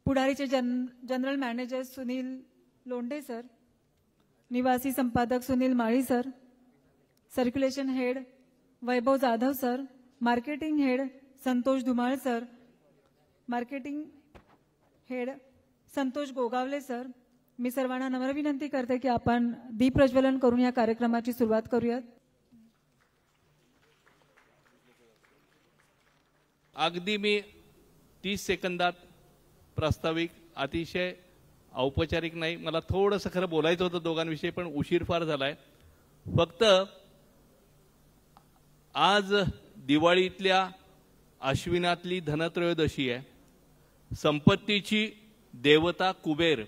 पुढारीचे general manager Sunil Londhe sir, निवासी संपादक Sunil Mali sir, circulation head Vaibhav Jadhav sir, marketing head Santosh Dhumal sir, marketing head Santosh Gogawale sir, मी सर्वांना नम्र विनंती करते की आपण दीप प्रज्वलन करून या कार्यक्रमाची सुरुवात करूयात. अगदी मी 30 सेकंदात प्रास्ताविक, अतिशय औपचारिक नाही, मला थोडंसं खरं बोलायचं होतं दोघांविषयी, पण उशीर फार झालाय. फक्त आज दिवाळीतल्या आश्विनातली धनत्रयोदशी आहे. संपत्तीची देवता कुबेर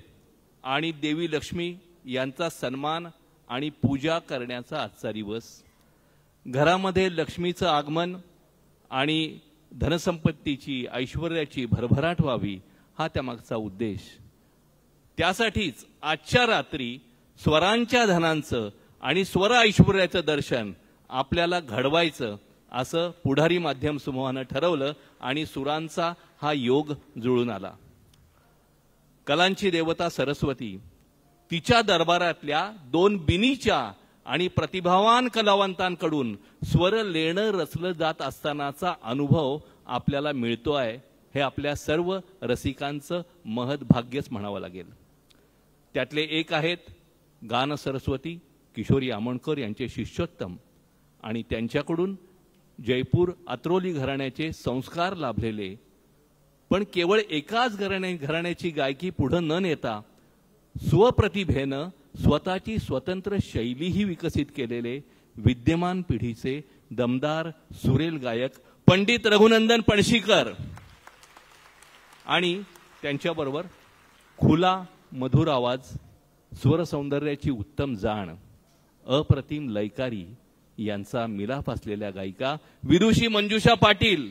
आणि देवी लक्ष्मी यांचा सन्मान आणि पूजा करण्याचा आजचा दिवस. घरामध्ये लक्ष्मीचं आगमन आणि धनसंपत्तीची, ऐश्वर्याची भरभराट व्हावी हा त्यामागचा उद्देश. त्यासाठीच आजच्या रात्री स्वरांच्या धनांचं आणि स्वर ऐश्वर्याचं दर्शन आपल्याला घडवायचं असं पुढारी माध्यम समूहानं ठरवलं आणि सुरांचा हा योग जुळून आला. कलांची देवता सरस्वती, तिच्या दरबारातल्या 2 बिनीच्या आणि प्रतिभावान कलावंतांकडून स्वर लेणं रचलं जात असतानाचा अनुभव आपल्याला मिळतो आहे. हे आपल्या सर्व रसिकांचं महत् भाग्यच म्हणावं लागेल. त्यातले एक आहेत गान सरस्वती किशोरी आमोणकर यांचे शिष्योत्तम आणि त्यांच्याकडून जयपूर अत्रोली घराण्याचे संस्कार लाभलेले, पण केवळ एकाच घराण्याची गायकी पुढे न नेता स्वप्रतिभेनं स्वतःची स्वतंत्र शैलीही विकसित केलेले विद्यमान पिढीचे दमदार सुरेल गायक पंडित रघुनंदन पणशीकर आणि त्यांच्याबरोबर खुला मधुर आवाज, स्वर सौंदर्याची उत्तम जाण, अप्रतिम लयकारी यांचा मिलाफ असलेल्या गायिका विदुषी मंजुषा पाटील.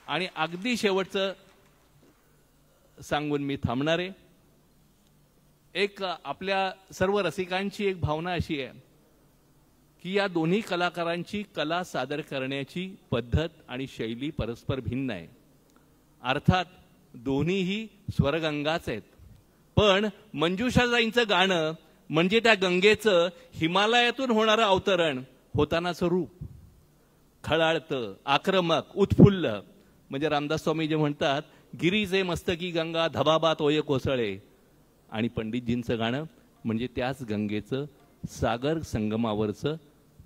आणि अगदी शेवटचं सांगून मी थांबणारे, एक आपल्या सर्व रसिकांची एक भावना अशी आहे की या दोन्ही कलाकारांची कला सादर करण्याची पद्धत आणि शैली परस्पर भिन्न आहे. अर्थात दोन्हीही स्वरगंगाच आहेत, पण मंजुषाताईंचं गाणं म्हणजे त्या गंगेचं हिमालयातून होणारं अवतरण होतानाचं रूप, खळाळतं, आक्रमक, उत्फुल्ल. म्हणजे रामदास स्वामी जे म्हणतात, गिरीजे मस्तकी गंगा धबाबात ओय कोसळे. आणि पंडितजींचं गाणं म्हणजे त्याच गंगेचं सागर संगमावरचं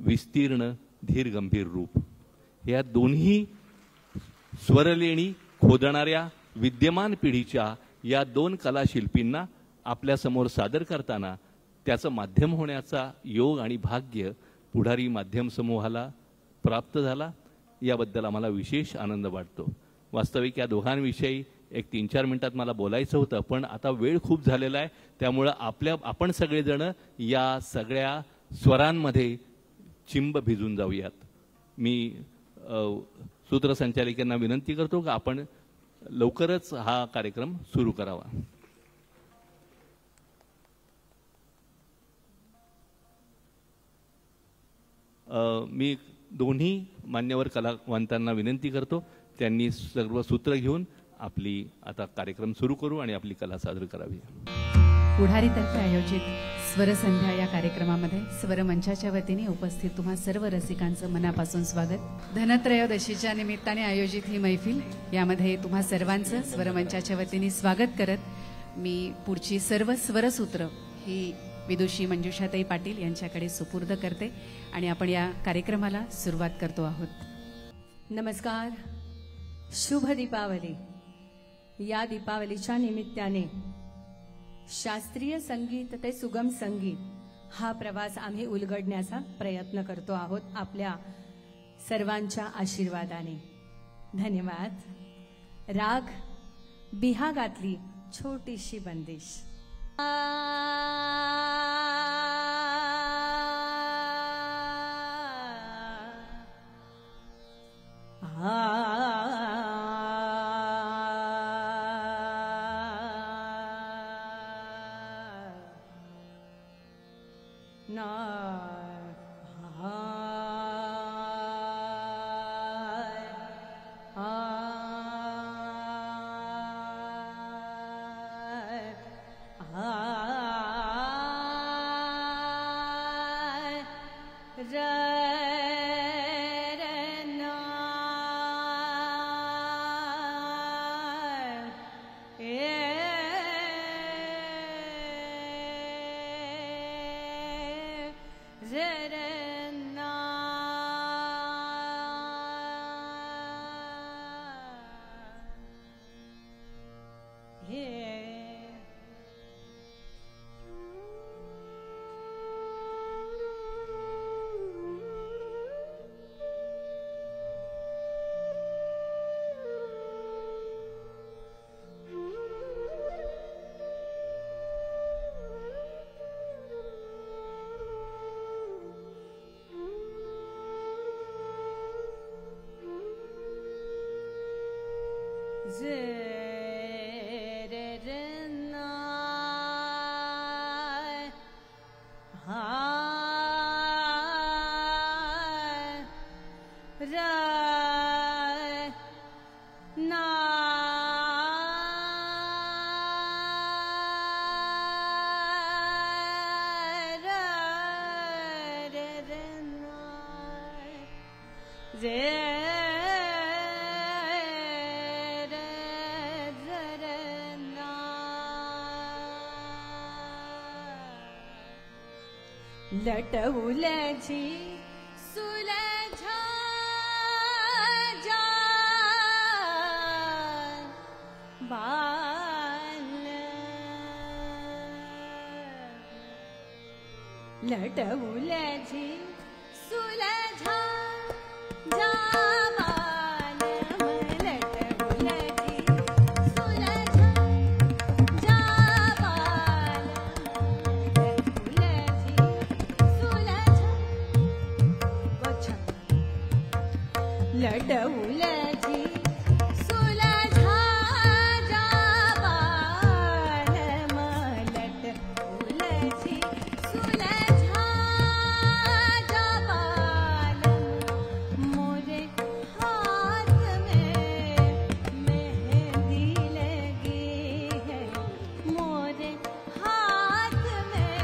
विस्तीर्ण धीर गंभीर रूप. या दोन्ही स्वरलेणी खोदणाऱ्या विद्यमान पिढीच्या या 2 कलाशिल्पींना आपल्यासमोर सादर करताना त्याचं माध्यम होण्याचा योग आणि भाग्य पुढारी माध्यम समूहाला प्राप्त झाला. याबद्दल आम्हाला विशेष आनंद वाटतो. वास्तविक या दोघांविषयी एक 3-4 मिनिटात मला बोलायचं होतं, पण आता वेळ खूप झालेला आहे. त्यामुळं आपण सगळेजण या सगळ्या स्वरांमध्ये चिंब भिजून जाऊयात. मी सूत्रसंचालिकांना विनंती करतो की आपण लवकरच हा कार्यक्रम सुरू करावा. मी दोन्ही मान्यवर कलावंतांना विनंती करतो त्यांनी सर्व सूत्र घेऊन आपली आता कार्यक्रम सुरू करू आणि आपली कला सादर करावी. पुढारीतर्फे आयोजित स्वरसंध्या या कार्यक्रमामध्ये स्वरमंचाच्या वतीने उपस्थित तुम्हा सर्व रसिकांचं मनापासून स्वागत. धनत्रयोदशीच्या निमित्ताने आयोजित ही मैफिल, यामध्ये तुम्हा सर्वांचं स्वरमंचाच्या वतीने स्वागत करत मी पुढची सर्व स्वरसूत्र ही विदुषी मंजुषाताई पाटील यांच्याकडे सुपूर्द करते आणि आपण या कार्यक्रमाला सुरुवात करतो आहोत. नमस्कार. शुभ दीपावली. या दीपावलीच्या निमित्ताने शास्त्रीय संगीत ते सुगम संगीत हा प्रवास आम्ही उलगडण्याचा प्रयत्न करतो आहोत आपल्या सर्वांच्या आशीर्वादाने. धन्यवाद. राग बिहागातली छोटीशी बंदिश. लटवल्याची सुलझा जान बाल लटवल्याची सुलझा जान लटवल्याची सुलझा जान लटवल्याची सुलझा जाबान लटवल्याची सुलझा जाबान मोरे हाथ में मेहंदी लगी है मोरे हाथ में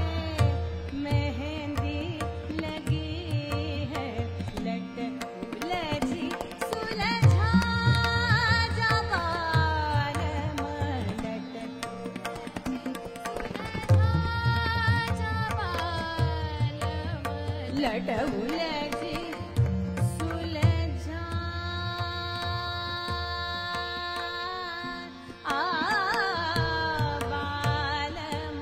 मेहंदी लगी है लटवल्याची लटवल्याची सुलझा बालम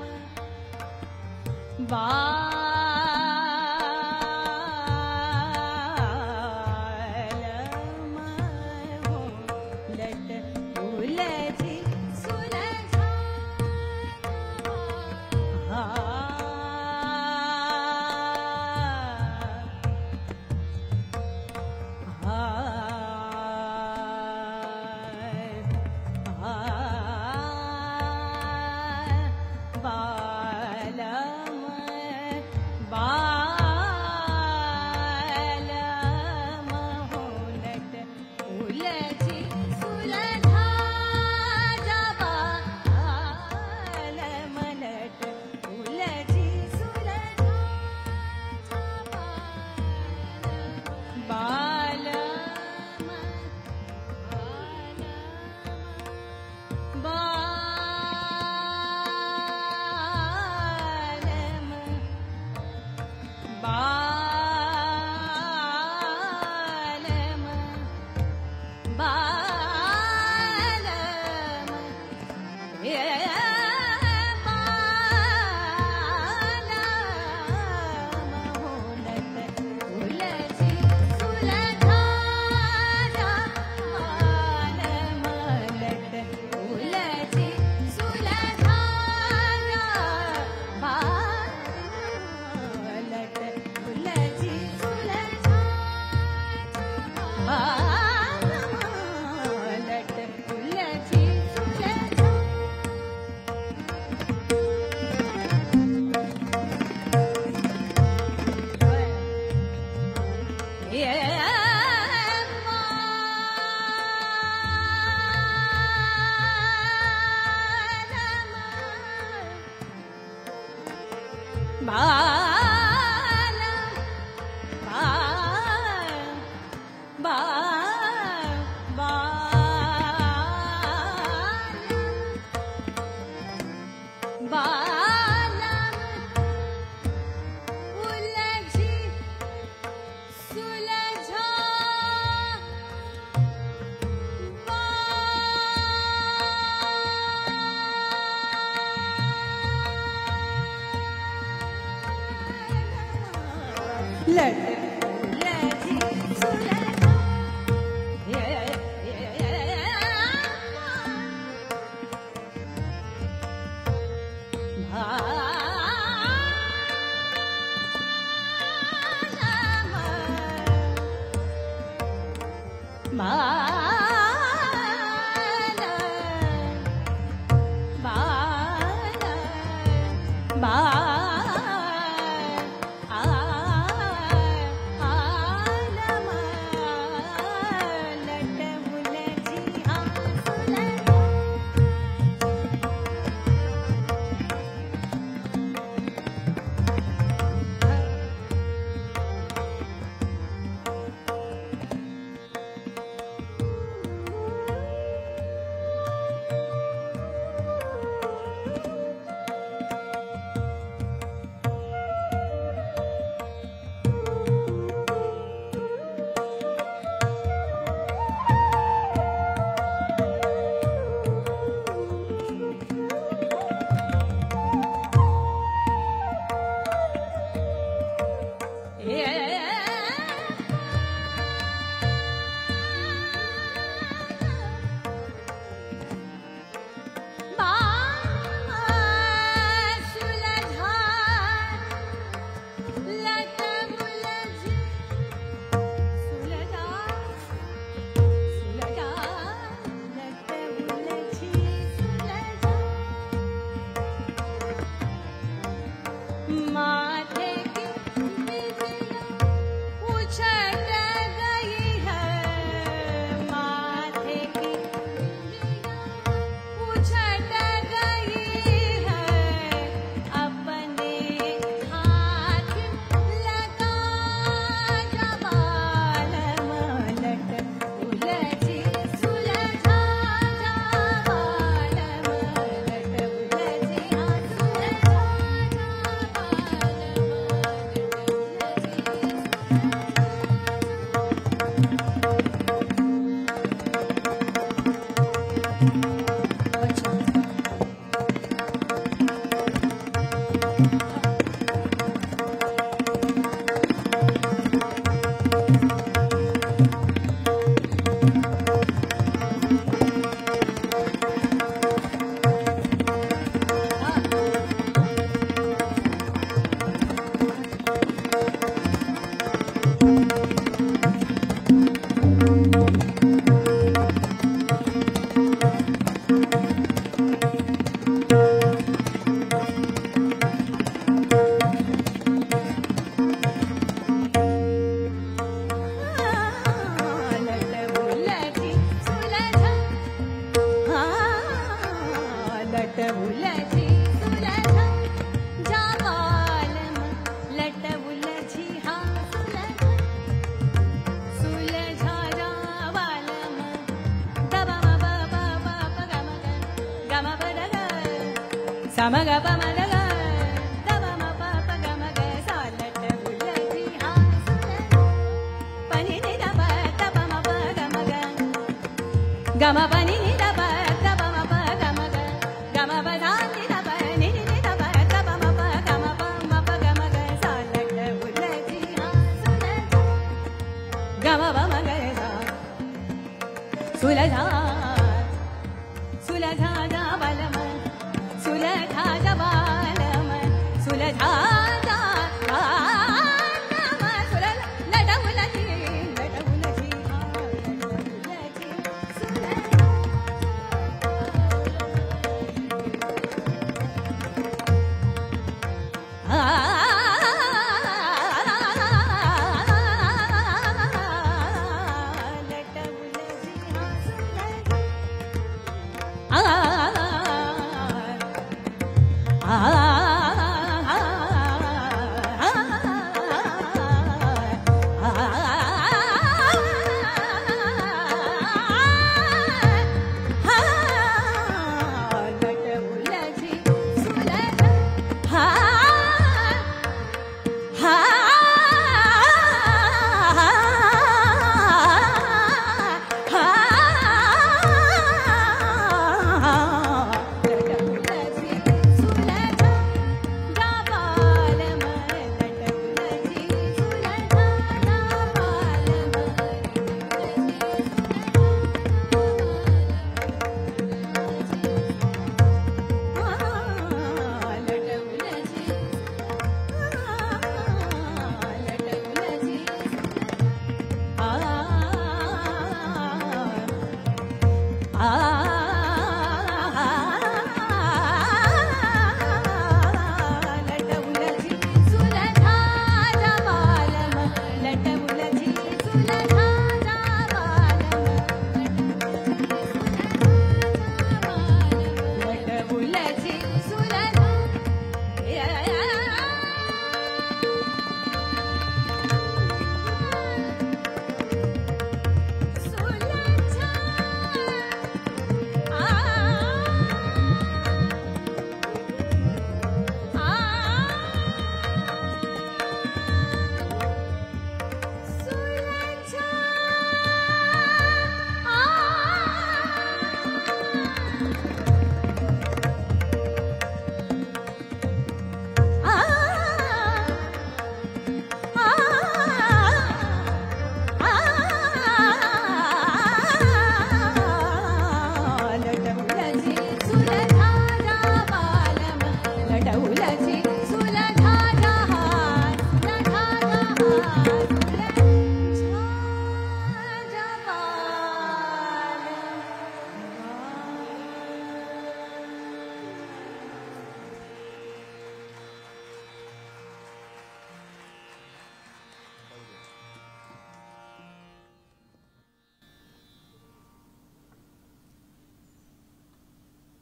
बालम हो लटवल्याची सुलझा लटवल्याची सुलझा बालम छट गई है अपने हाथ लगा जवाल मलट उलझी सुलझा जवाल मलट उलझी सुलझा Gama pani ni da ba da ba ma ba gama ga gama ba da ni da ba ni ni da ba da ba ma ba gama ga sa lat ulji ha sulha gama ba ma ga sa sulha sulha da balam sulha da balam sulha da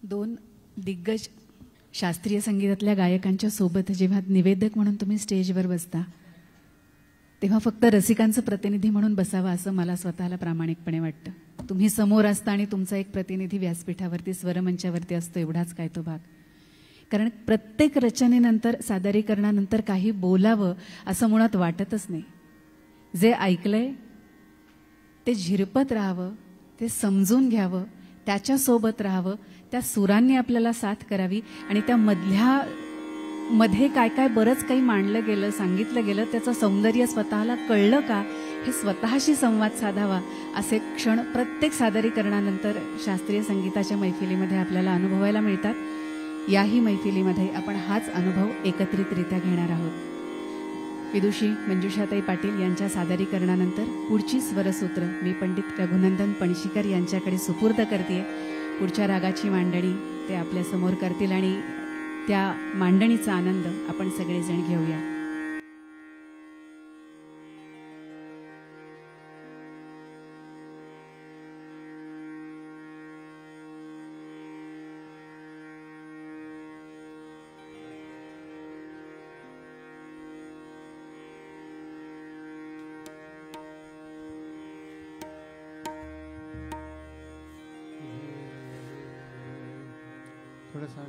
दोन दिग्गज शास्त्रीय संगीतातल्या गायकांच्या सोबत जेव्हा निवेदक म्हणून तुम्ही स्टेजवर बसता तेव्हा फक्त रसिकांचं प्रतिनिधी म्हणून बसावं असं मला स्वतःला प्रामाणिकपणे वाटतं. तुम्ही समोर असता आणि तुमचा एक प्रतिनिधी व्यासपीठावरती स्वरमंचावरती असतो एवढाच काय तो भाग. कारण प्रत्येक रचनेनंतर सादरीकरणानंतर काही बोलावं असं मुळात वाटतच नाही. जे ऐकलंय ते झिरपत राहावं, ते समजून घ्यावं, त्याच्यासोबत राहावं, त्या सुरांनी आपल्याला साथ करावी आणि त्या मध्ये काय काय बरंच काही मांडलं गेलं, सांगितलं गेलं, त्याचं सौंदर्य स्वतःला कळलं का हे स्वतःशी संवाद साधावा असे क्षण प्रत्येक सादरीकरणानंतर शास्त्रीय संगीताच्या मैफिलीमध्ये आपल्याला अनुभवायला मिळतात. याही मैफिलीमध्ये आपण हाच अनुभव एकत्रितरित्या घेणार आहोत. विदुषी मंजुषाताई पाटील यांच्या सादरीकरणानंतर पुढची स्वरसूत्र मी पंडित रघुनंदन पणशीकर यांच्याकडे सुपूर्द करते. पुढच्या रागाची मांडणी ते आपल्या समोर करतील आणि त्या मांडणीचा आनंद आपण सगळेजण घेऊया. थोडासा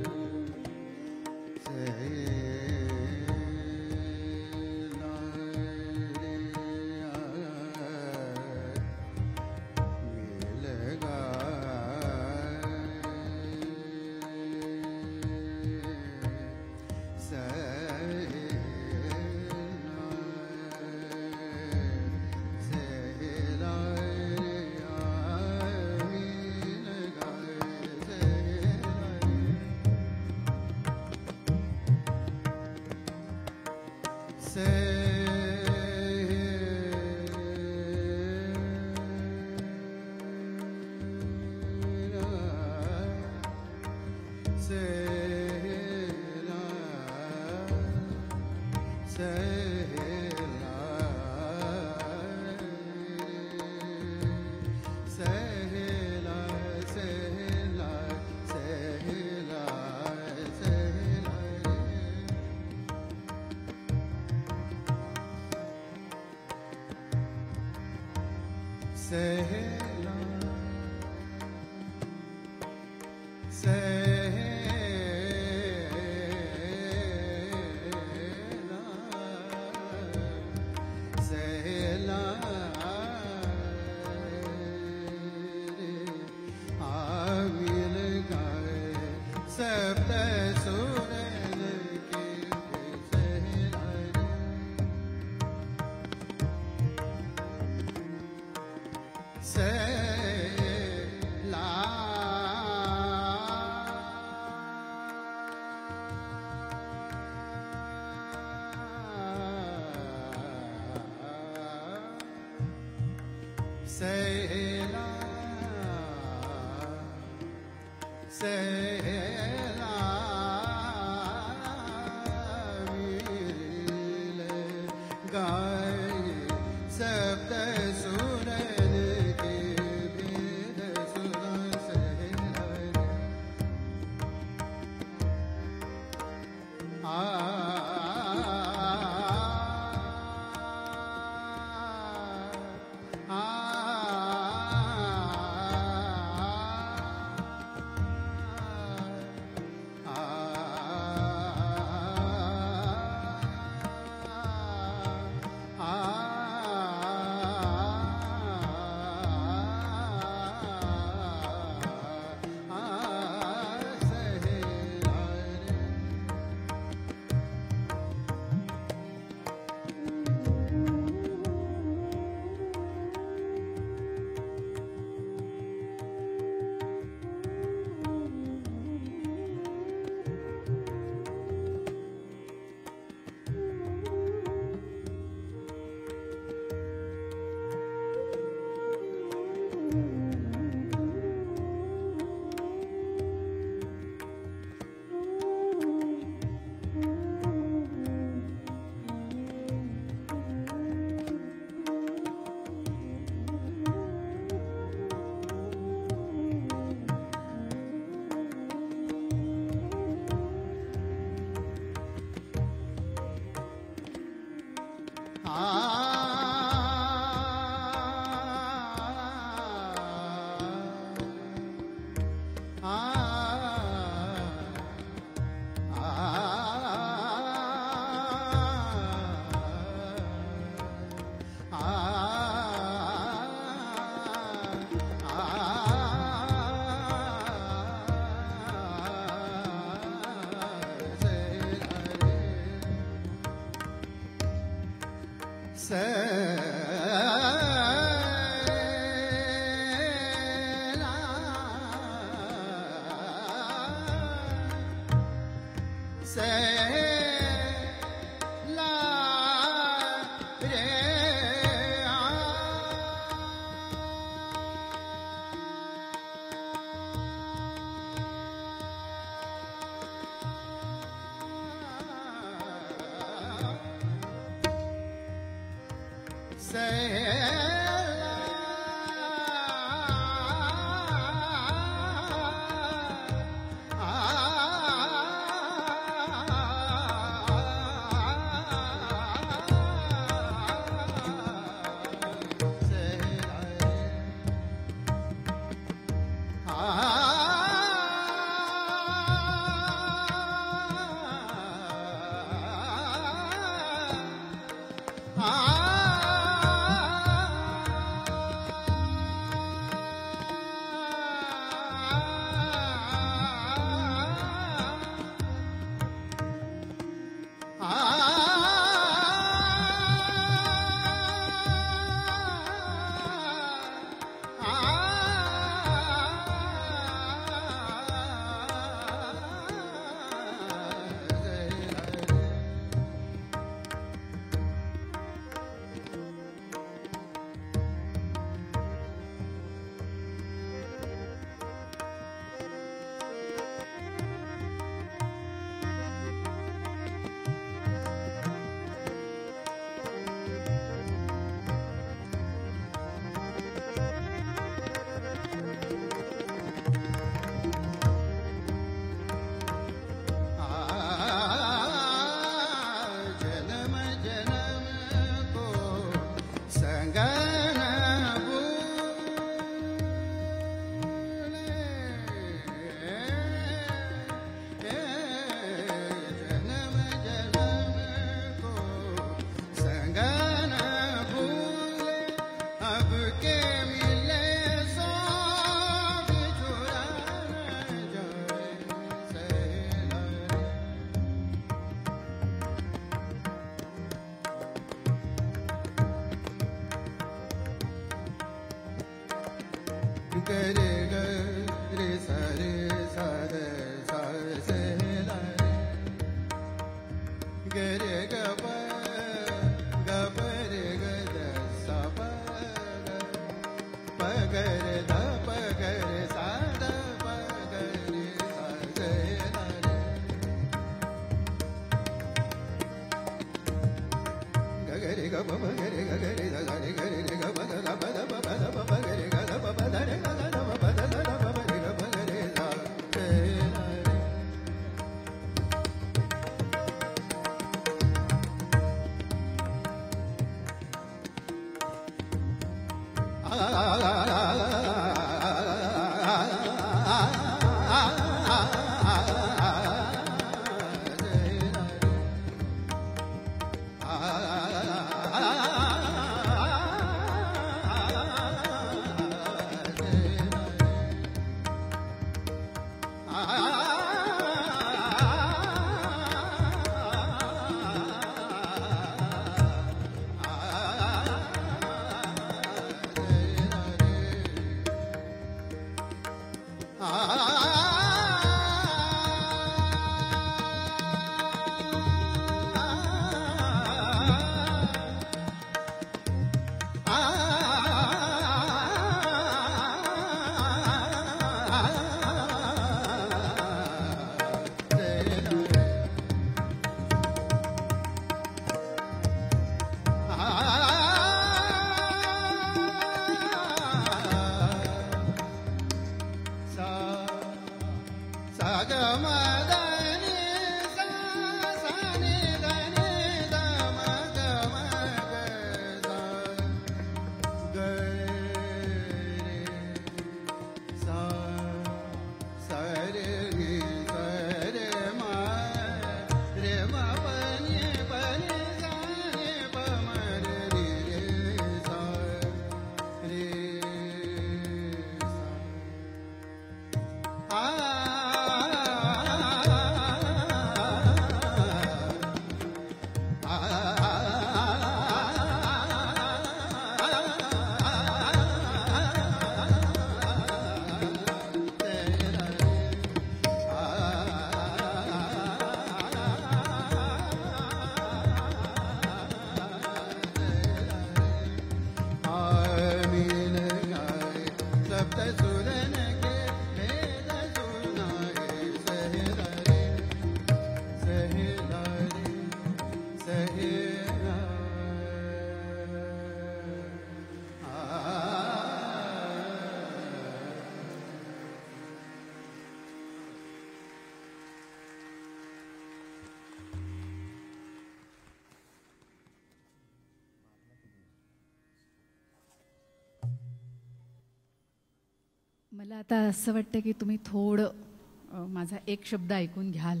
मला आता असं वाटतं की तुम्ही थोडं माझा एक शब्द ऐकून घ्याल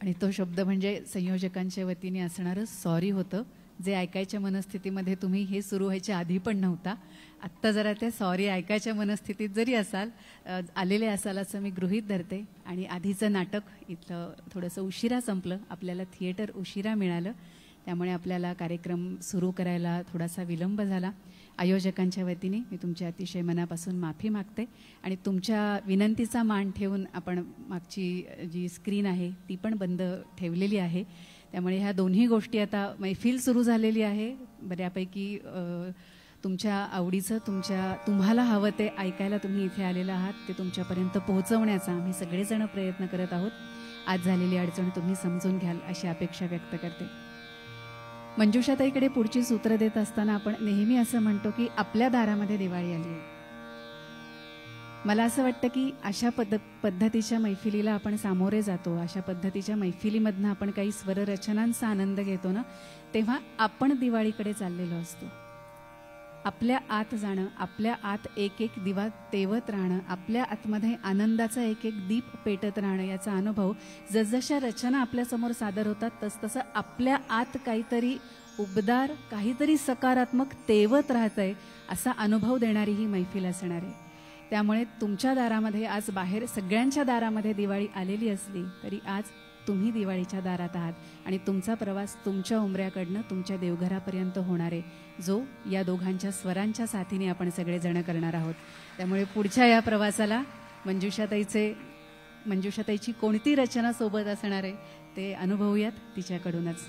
आणि तो शब्द म्हणजे संयोजकांच्या वतीने असणारं सॉरी होतं, जे ऐकायच्या मनस्थितीमध्ये तुम्ही हे सुरू व्हायच्या आधी पण नव्हता. आत्ता जरा त्या सॉरी ऐकायच्या मनस्थितीत जरी आलेले असाल असं मी गृहीत धरते. आणि आधीचं नाटक इथलं थोडंसं उशिरा संपलं, आपल्याला थिएटर उशिरा मिळालं, त्यामुळे आपल्याला कार्यक्रम सुरू करायला थोडासा विलंब झाला. आयोजकांच्या वतीने मी तुमच्या अतिशय मनापासून माफी मागते आणि तुमच्या विनंतीचा मान ठेवून आपण मागची जी स्क्रीन आहे ती पण बंद ठेवलेली आहे. त्यामुळे ह्या दोन्ही गोष्टी, आता मैफिल सुरू झालेली आहे, बऱ्यापैकी तुमच्या आवडीचं तुम्हाला हवं ते ऐकायला तुम्ही इथे आलेला आहात, ते तुमच्यापर्यंत पोहोचवण्याचा आम्ही सगळेजण प्रयत्न करत आहोत. आज झालेली अडचण तुम्ही समजून घ्याल अशी अपेक्षा व्यक्त करते. मंजुषाताईकडे पुढची सूत्र देत असताना आपण नेहमी असं म्हणतो की आपल्या दारामध्ये दिवाळी आली आहे. मला असं वाटतं की अशा पद्धतीच्या मैफिलीला आपण सामोरे जातो, अशा पद्धतीच्या मैफिलीमधनं आपण काही स्वररचनांचा आनंद घेतो ना, तेव्हा आपण दिवाळीकडे चाललेलो असतो. आपल्या आत जाणं, आपल्या आत एक एक दिवा तेवत राहणं, आपल्या आतमध्ये आनंदाचा एक एक दीप पेटत राहणं, याचा अनुभव जसजशा रचना आपल्यासमोर सादर होतात तसतसं आपल्या आत काहीतरी उबदार, काहीतरी सकारात्मक तेवत राहतंय असा अनुभव देणारी ही मैफिल असणार आहे. त्यामुळे तुमच्या दारामध्ये आज, बाहेर सगळ्यांच्या दारामध्ये दिवाळी आलेली असली तरी आज तुम्ही दिवाळीच्या दारात आहात आणि तुमचा प्रवास तुमच्या उंबऱ्याकडनं तुमच्या देवघरापर्यंत होणार आहे, जो या दोघांच्या स्वरांच्या साथीने आपण सगळेजण करणार आहोत. त्यामुळे पुढच्या या प्रवासाला मंजुषाताईची कोणती रचना सोबत असणार आहे ते अनुभवूयात तिच्याकडूनच.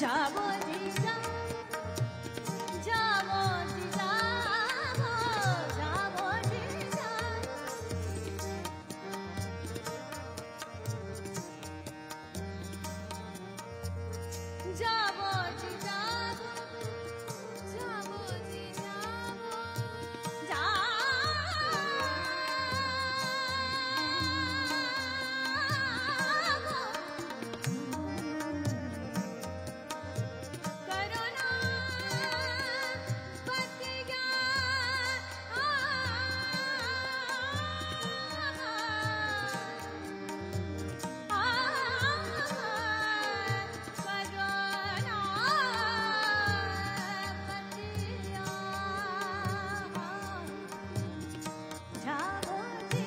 जावो जी जावो जावो जी जावो जावो जी जावो जावो जी जावो जावो जी जावो करुणा पतिया करुणा पतिया जावो जी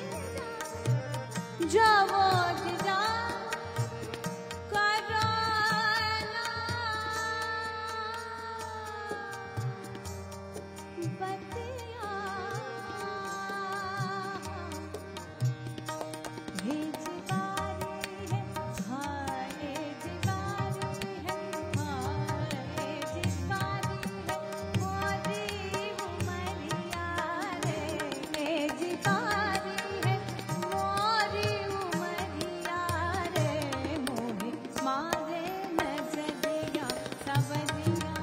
जावो जी जावो करुणा पतिया हे जिवारी है हाय जिवारी है हाय जिवारी है मोरी उमरिया रे हे जिवारी है मोरी उमरिया रे मोहे मारे नजरिया सबरिया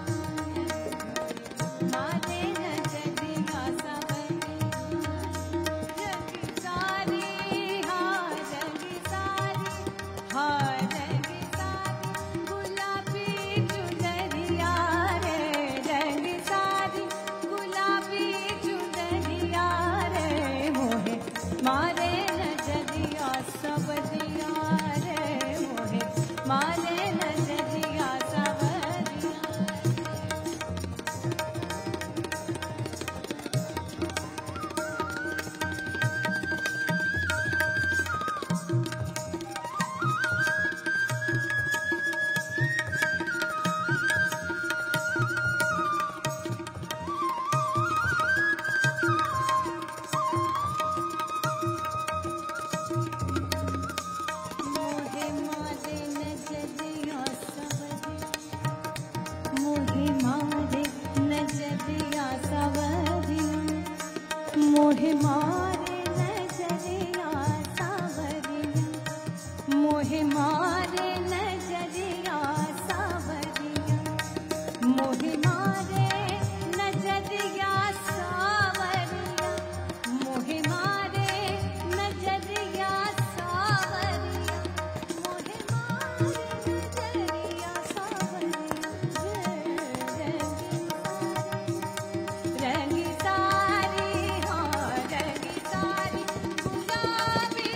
मारे नजरिया सबरिया रंगी सारी हाँ रंगी सारी गुलाबी चुनरिया रे रंगी सारी गुलाबी चुनरिया रे मोहे मारे नजरिया सबरिया रे मोहे मारे नजरिया सबरिया मोहे मारे नजरिया सबरिया मोहे मारे नजरिया सबरिया मोहे मारे नजरिया सबरिया मोहे मारे नजरिया सबरिया मोहे मारे नजरिया सबरिया मोहे मारे नजरिया सबरिया मोहे मारे नजरिया सबरिया रंगी सारी हाँ रंगी सारी गुलाबी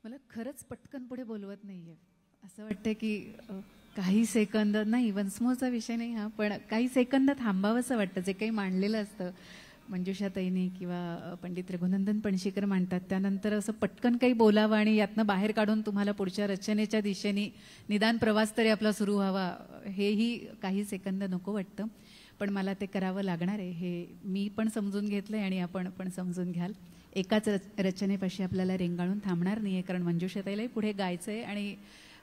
मला खरंच पटकन पुढे बोलवत नाहीये. असं वाटतं की काही सेकंद नाही, वन्स मोरचा विषय नाही हा, पण काही सेकंद थांबावंसं वाटतं. जे काही मांडलेलं असतं मंजुषाताईंनी किंवा पंडित रघुनंदन पणशीकर मांडतात, त्यानंतर असं पटकन काही बोलावं आणि यातनं बाहेर काढून तुम्हाला पुढच्या रचनेच्या दिशेने निदान प्रवास तरी आपला सुरू व्हावा, हेही काही सेकंद नको वाटतं. पण मला ते करावं लागणार आहे, हे मी पण समजून घेतलंय आणि आपण पण समजून घ्याल. एकाच रचनेपाशी आपल्याला रेंगाळून थांबणार नाहीये, कारण मंजुषाताईलाही पुढे गायचंय आणि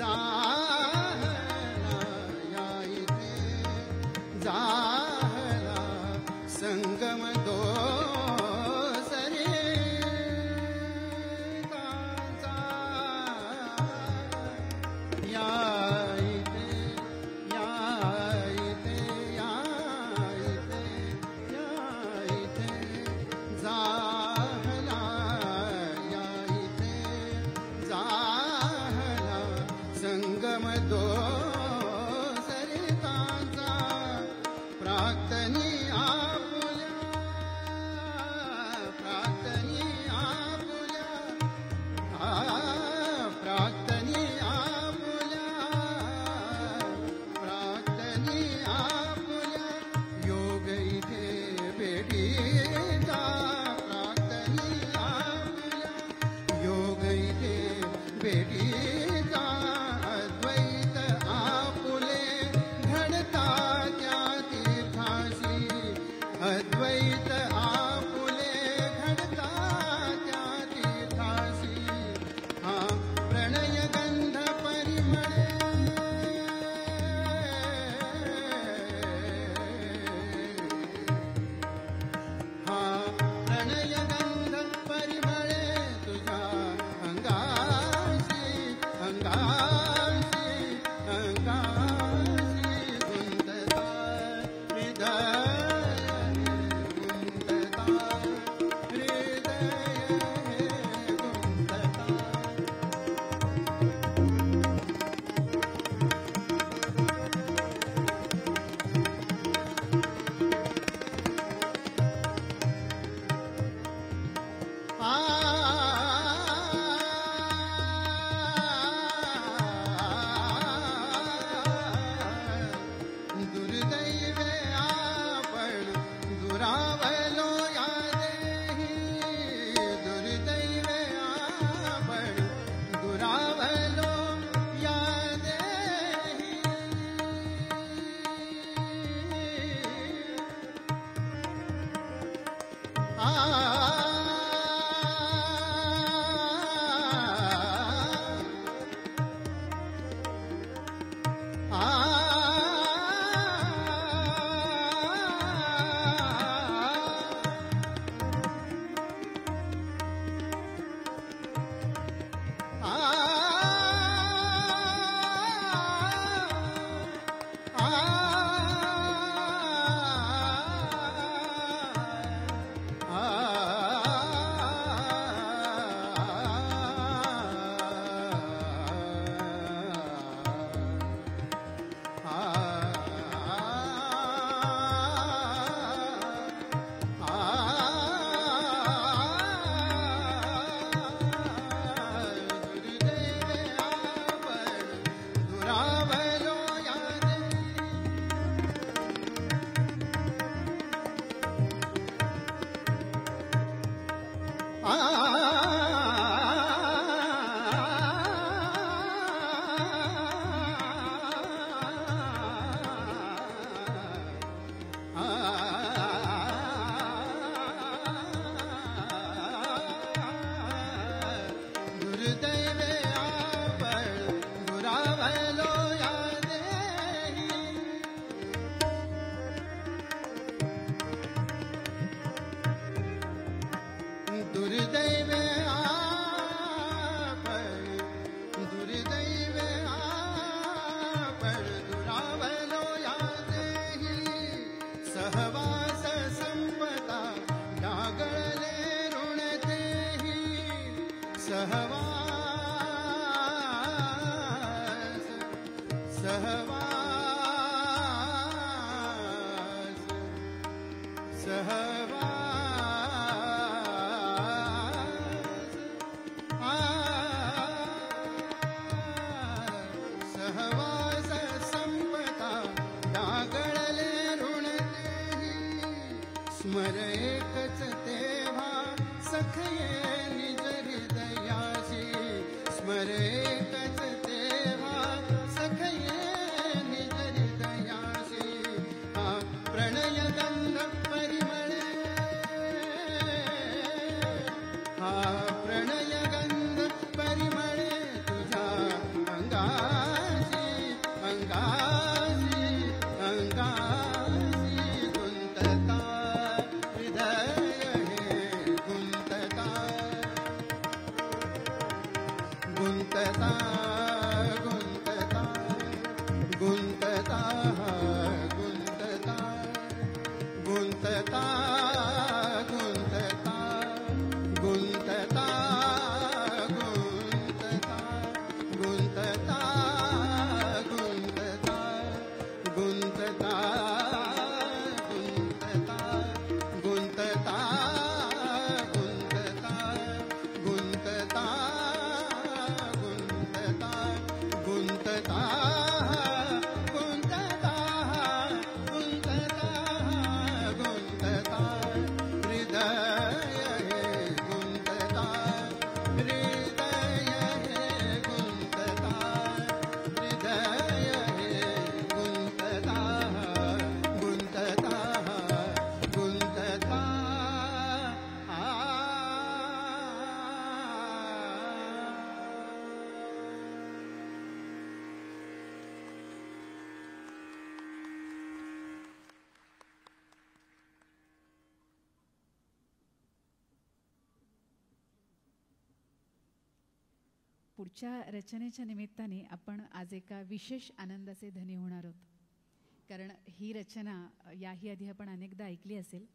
जाहला या इथे जाहला संगम दो सरितांचा या इथे या इथे या इथे या इथे जाहला या इथे जाहला संगम दो सरितांचा प्रार्थनी आपुल्या प्रार्थनी आपुल्या प्रार्थनी आपुल्या प्रार्थनी आपुल्या योग इथे भेटीचा प्रार्थनी आपुल्या योग इथे भेटीचा अद्वैत आपुले घडता त्या तीर्थाशी अद्वैत आपुले घडता त्या तीर्थाशी हा प्रणय गंध परिमळे हा प्रणय गंध परिमळे तुझ्या अंगाशी अंगाशी अंगाशी गुंतता हृदय गुंतता हृदय गुंतता दुर्दैवे आपण दुरावलो या देही दुर्दैवे आपण दुरावलो या देही दुर्दैवे आपण दुरावलो या देही दुर्दैवे आपण दुर्दैवे आपण दुरावलो या देही सहवास संपदा डागळले ऋण तेही सहवास सहवास सहवास सहवास संपदा डागळले ऋण तेही स्मर एकच तेव्हा सखये निज हृदयाशी स्मर एकच तेव्हा सखये निज हृदयाशी हा प्रणय गंध परिमळे हा प्रणय गंध परिमळे तुझ्या अंगा पुढच्या रचनेच्या निमित्ताने आपण आज एका विशेष आनंदाचे धनी होणार आहोत. कारण ही रचना याही आधी आपण अनेकदा ऐकली असेल.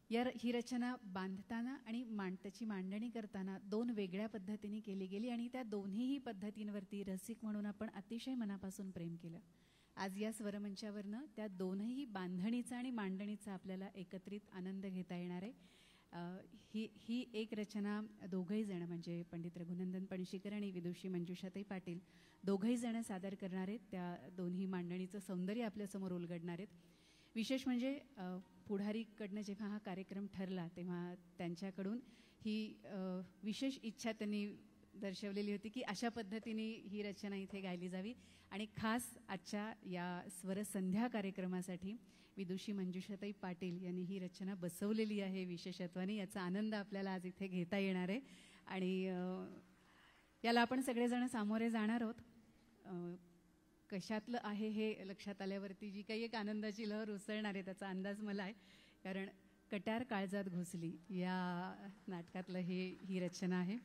ही रचना बांधताना आणि त्याची मांडणी करताना दोन वेगळ्या पद्धतीने केली गेली आणि त्या दोन्हीही पद्धतींवरती रसिक म्हणून आपण अतिशय मनापासून प्रेम केलं. आज या स्वरमंचावरनं त्या दोनही बांधणीचा आणि मांडणीचा आपल्याला एकत्रित आनंद घेता येणार आहे. ही एक रचना दोघंही जण म्हणजे पंडित रघुनंदन पणशीकर आणि विदुषी मंजुषाताई पाटील दोघंही जण सादर करणार आहेत. त्या दोन्ही मांडणीचं सौंदर्य आपल्यासमोर उलगडणार आहेत. विशेष म्हणजे पुढारीकडनं जेव्हा हा कार्यक्रम ठरला तेव्हा त्यांच्याकडून ही विशेष इच्छा त्यांनी दर्शवलेली होती की अशा पद्धतीने ही रचना इथे गायली जावी आणि खास आजच्या या स्वरसंध्या कार्यक्रमासाठी विदुषी मंजुषाताई पाटील यांनी ही रचना बसवलेली आहे विशेषत्वाने. याचा आनंद आपल्याला आज इथे घेता येणार आहे आणि याला आपण सगळेजण सामोरे जाणार आहोत. कशातलं आहे हे लक्षात आल्यावरती जी काही एक आनंदाची लहर उसळणार आहे त्याचा अंदाज मला आहे. कारण कट्यार काळजात घुसली या नाटकातलं ही रचना आहे.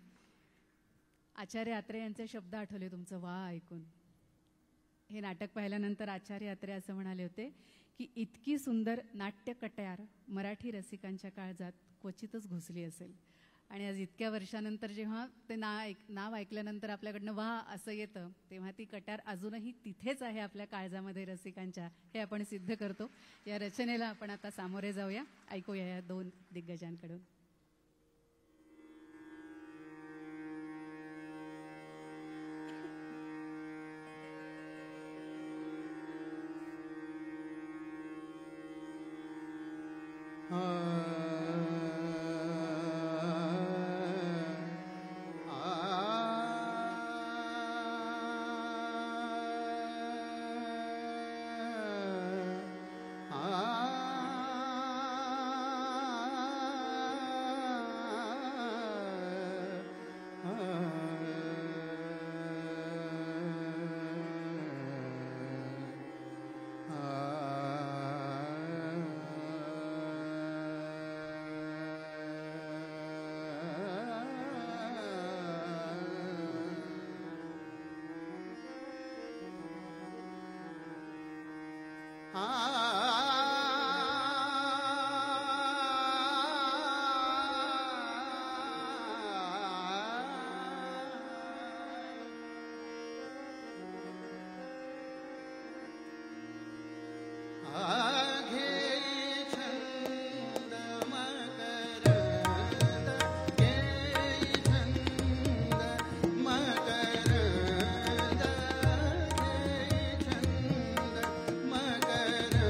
आचार्य आत्रे यांचे शब्द आठवले तुमचं वा ऐकून. हे नाटक पाहिल्यानंतर आचार्य आत्रे असं म्हणाले होते की इतकी सुंदर नाट्य कट्यार मराठी रसिकांच्या काळजात क्वचितच घुसली असेल. आणि आज इतक्या वर्षानंतर जेव्हा ते नाव ऐकल्यानंतर आपल्याकडनं वा असं येतं तेव्हा ती कट्यार अजूनही तिथेच आहे आपल्या काळजामध्ये रसिकांच्या, हे आपण सिद्ध करतो. या रचनेला आपण आता सामोरे जाऊया. ऐकूया या दोन दिग्गजांकडून. मकर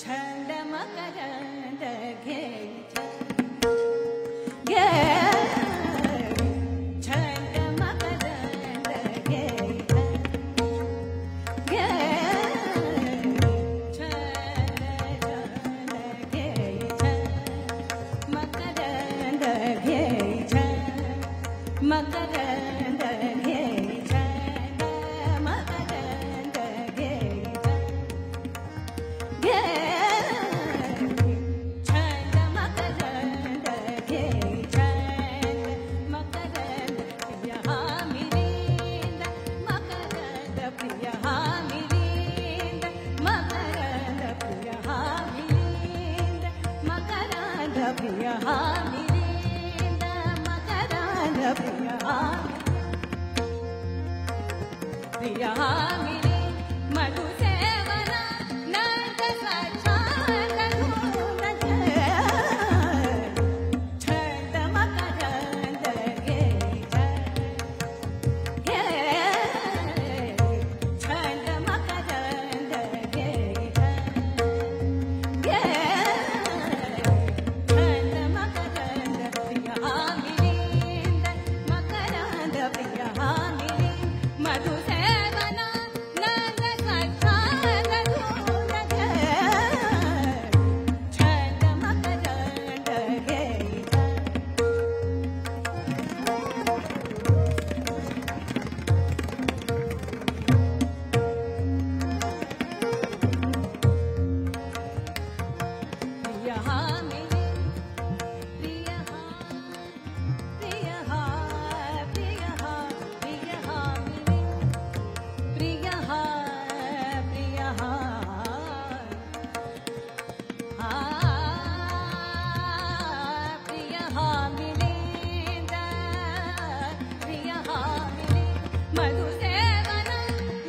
छंद मकरंद घे छंद मकरंद घे मकरंद घे मकरंद घे प्रिया मिली मधुसेवना नंद साक्षात छंद मकरंद घे छंद मकरंद घे छंद मकरंद प्रिया मिलिंद मकरंद प्रिया मिली मधुसेवना नंद साक्षात छंद मकरंद घे प्रिया मिली प्रिया प्रिया प्रिया प्रिया मिली प्रिया प्रिया प्रिया मिलिंद प्रिया मिली मधुसेवना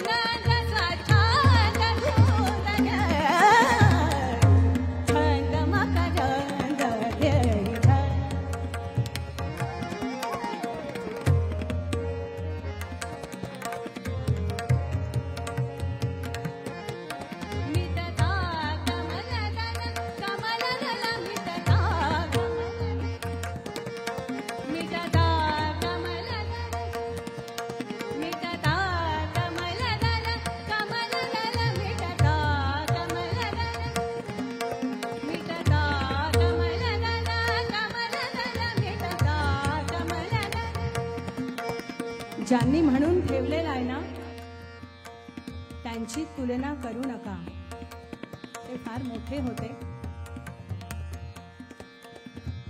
नंद साक्षात छंद मकरंद घे मितता कमलदल कमलदल मितता मितता कमलदल मितता कमलदल कमलदल मितता कमलदल मितता कमलदल कमलदल मितता कमलदल ज्यांनी म्हणून ठेवलेला आहे ना त्यांची तुलना करू नका ते फार मोठे होते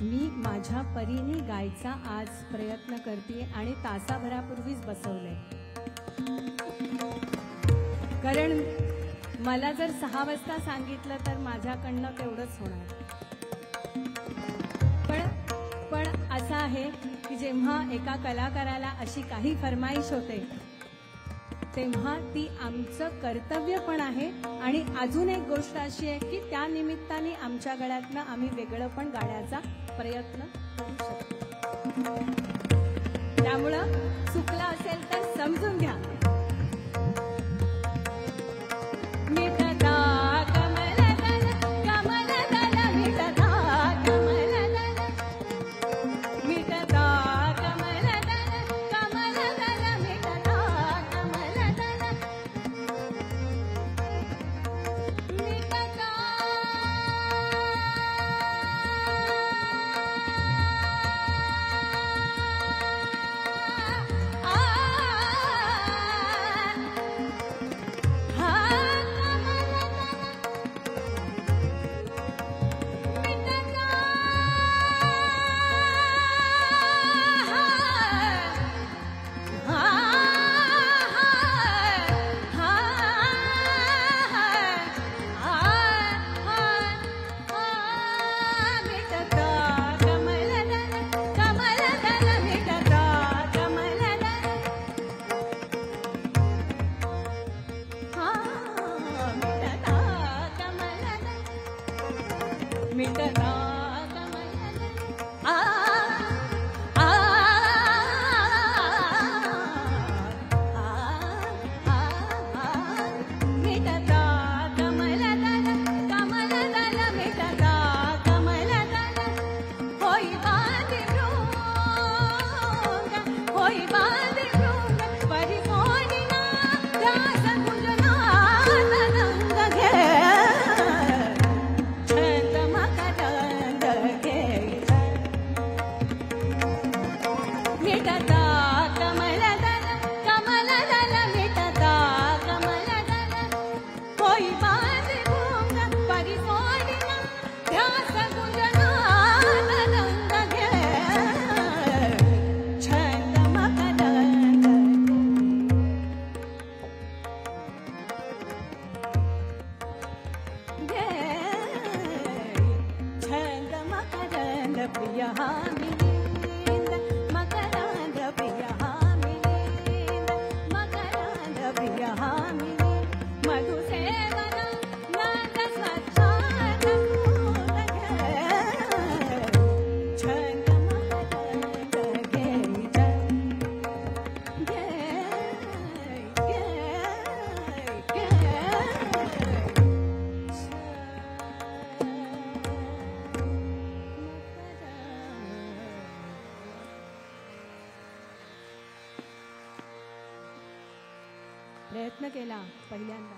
मी माझ्या परीने गायचा आज प्रयत्न करते आणि तासाभरापूर्वीच बसवले कारण मला जर 6 वाजता सांगितलं तर माझ्याकडनं तेवढंच होणार पण असं आहे की जेव्हा एका कलाकाराला अशी काही फरमाईश होते तेव्हा ती आमचं कर्तव्य पण आहे आणि अजून एक गोष्ट अशी आहे की त्या निमित्ताने आमच्या गळ्यातनं आम्ही वेगळं पण गाण्याचा प्रयत्न करू शकतो त्यामुळं चुकलं असेल तर समजून घ्या मितता कमलदल कमलदल मितता कमलदल मितता कमलदल कमलदल मितता कमलदल मितता प्रिय हा मिलिंद मकरांद प्रिय हा मिलिंद मकरांद प्रिय हा मिलिंद मधुसेवन नाद स्वच्छाद छंद मकरंद प्रयत्न केला पहिल्यांदा.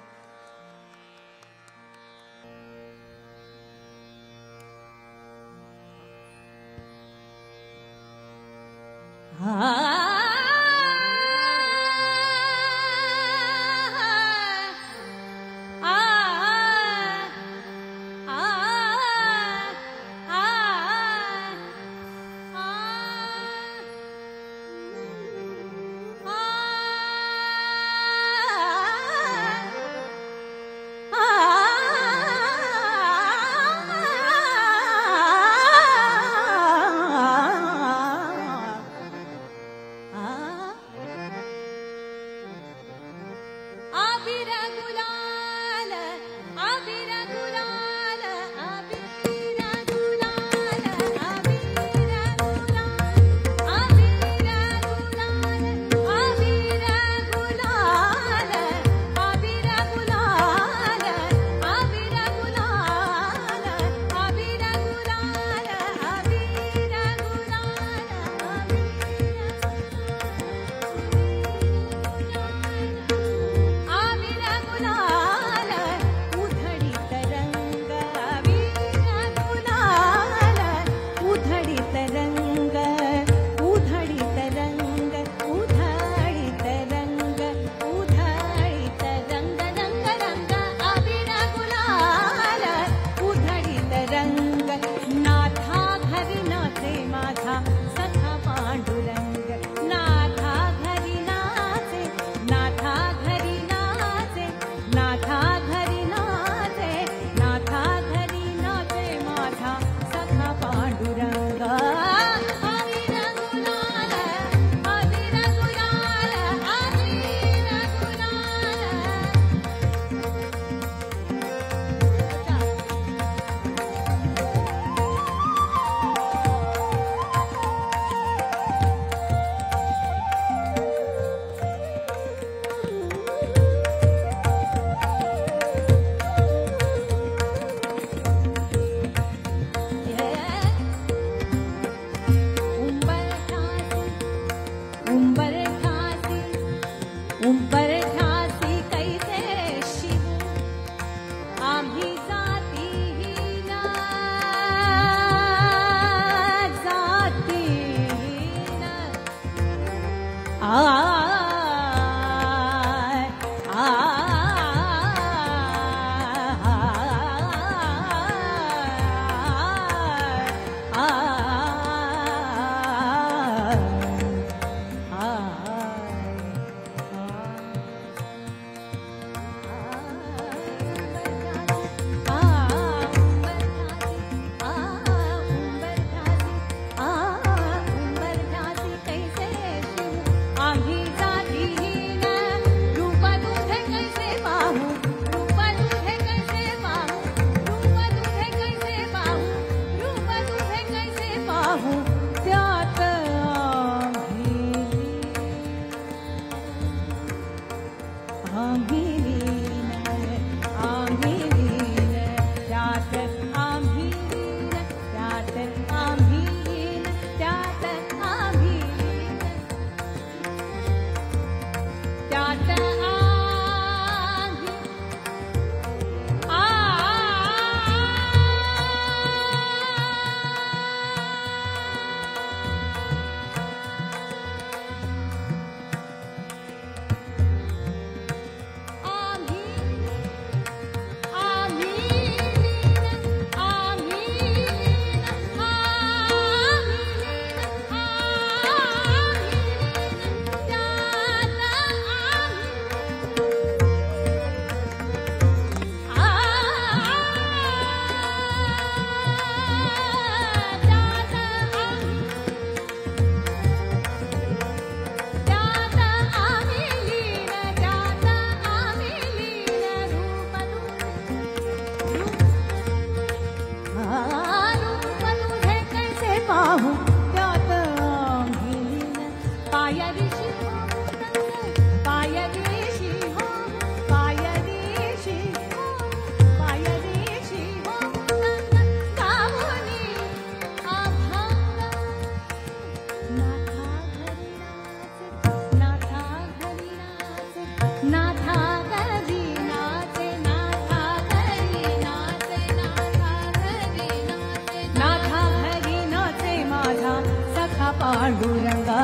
पांडुरंगा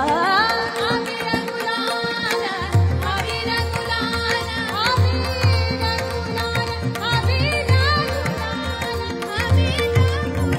अबीर गुलाल अबीर गुलाल अबीर गुलाल अबीर गुलाल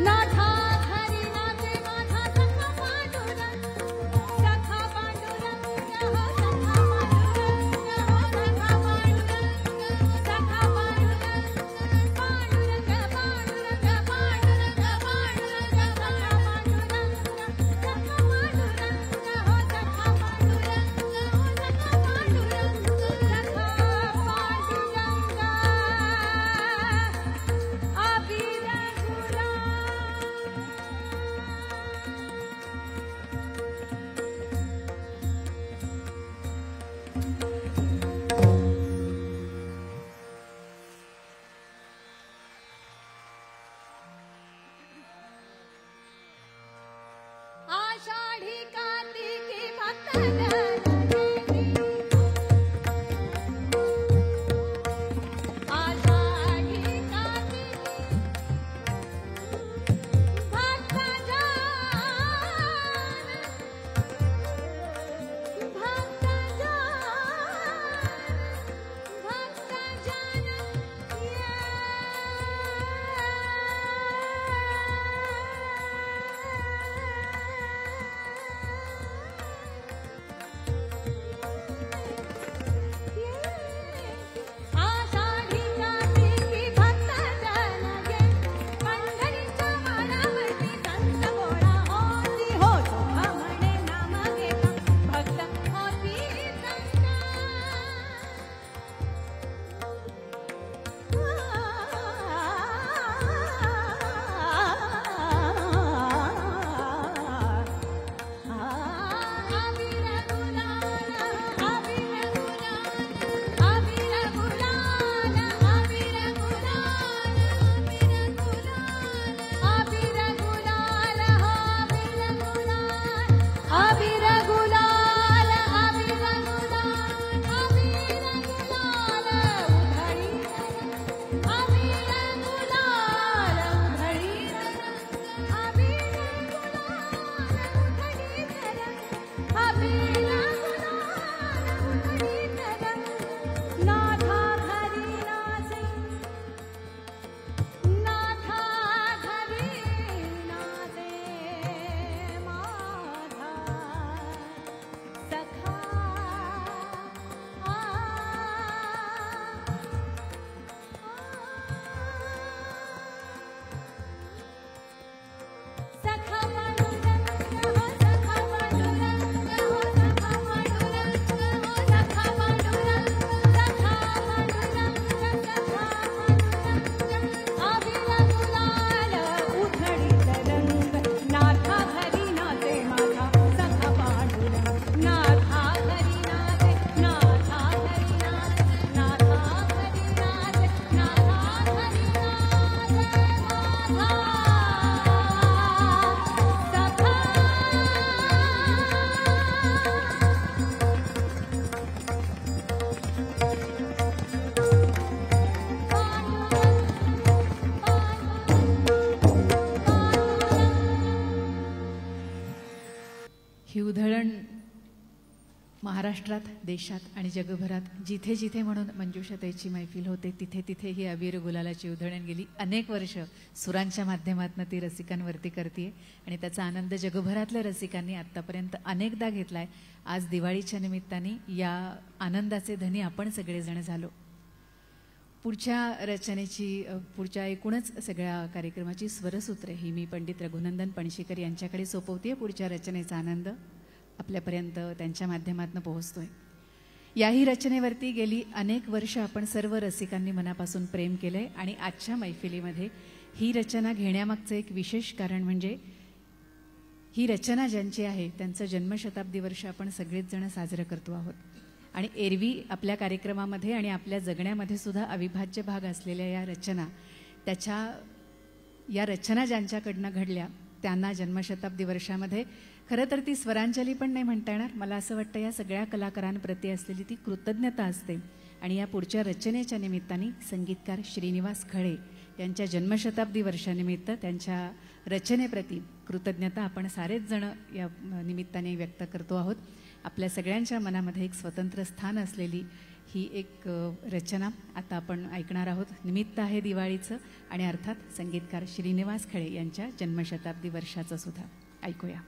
नाथा हरी नाचे माझा सखा पांडुरंग सखा पांडुरंग हो सखा पांडुरंग हो सखा पांडुरंग सखा पांडुरंग पांडुरंग पांडुरंग पांडुरंग पांडुरंग सखा पांडुरंग सखा पांडुरंग हो सखा पांडुरंग हो सखा पांडुरंग सखा पांडुरंग अबीर आषाढी कार्तिकी भक्तजन आषाढी कार्तिकी आषाढी कार्तिकी भक्तजन ये पंढरीच्या मालावरती संत गोळा होती हो शोभा म्हणे नाम घेता भक्त होती अबीर गुलाल अबीर गुलाल अबीर गुलाल उधळी अबीर गुलाल उधळी अबीर गुलाल उधळी अबीर गुलाल उधळी नाथा हरी नाचे नाथा हरी नाचे माझा सखा सखा पांडुरंग हो सखा पांडुरंग हो सखा पांडुरंग हो सखा पांडुरंग सखा पांडुरंग सखा पांडुरंग अबीर गुलाल उधळीत रंग नाथा हरी नाचे माझा सखा पांडुरंग नाथा हरी नाचे नाथा हरी नाचे नाथा हरी नाचे नाथा हरी नाचे माझा ही उधळण महाराष्ट्रात देशात आणि जगभरात जिथे जिथे म्हणून मंजुषाताईची मैफिल होते तिथे तिथे ही अबीर गुलालाची उधळण गेली अनेक वर्ष सुरांच्या माध्यमातून ती रसिकांवरती करते आणि त्याचा आनंद जगभरातल्या रसिकांनी आत्तापर्यंत अनेकदा घेतलाय. आज दिवाळीच्या निमित्ताने या आनंदाचे धनी आपण सगळेजण झालो. पुढच्या रचनेची पुढच्या एकूणच सगळ्या कार्यक्रमाची स्वरसूत्रे ही मी पंडित रघुनंदन पणशीकर यांच्याकडे सोपवते. पुढच्या रचनेचा आनंद आपल्यापर्यंत त्यांच्या माध्यमातून पोहोचतोय. याही रचनेवरती गेली अनेक वर्ष आपण सर्व रसिकांनी मनापासून प्रेम केलंय आणि आजच्या मैफिलीमध्ये ही रचना घेण्यामागचं एक विशेष कारण म्हणजे ही रचना ज्यांची आहे त्यांचं जन्मशताब्दी वर्ष आपण सगळेच जण साजरं करतो आहोत आणि एरवी आपल्या कार्यक्रमामध्ये आणि आपल्या जगण्यामध्ये सुद्धा अविभाज्य भाग असलेल्या या रचना ज्यांच्याकडनं घडल्या त्यांना जन्मशताब्दी वर्षामध्ये खरं तर ती स्वरांजली पण नाही म्हणता येणार. मला असं वाटतं या सगळ्या कलाकारांप्रती असलेली ती कृतज्ञता असते आणि या पुढच्या रचनेच्या निमित्ताने संगीतकार श्रीनिवास खळे यांच्या जन्मशताब्दी वर्षानिमित्त त्यांच्या रचनेप्रती कृतज्ञता आपण सारेच जण या निमित्ताने व्यक्त करतो आहोत. आपल्या सगळ्यांच्या मनामध्ये एक स्वतंत्र स्थान असलेली ही एक रचना आता आपण ऐकणार आहोत. निमित्त आहे दिवाळीचं आणि अर्थात संगीतकार श्रीनिवास खळे यांच्या जन्मशताब्दी वर्षाचं सुद्धा. ऐकूया.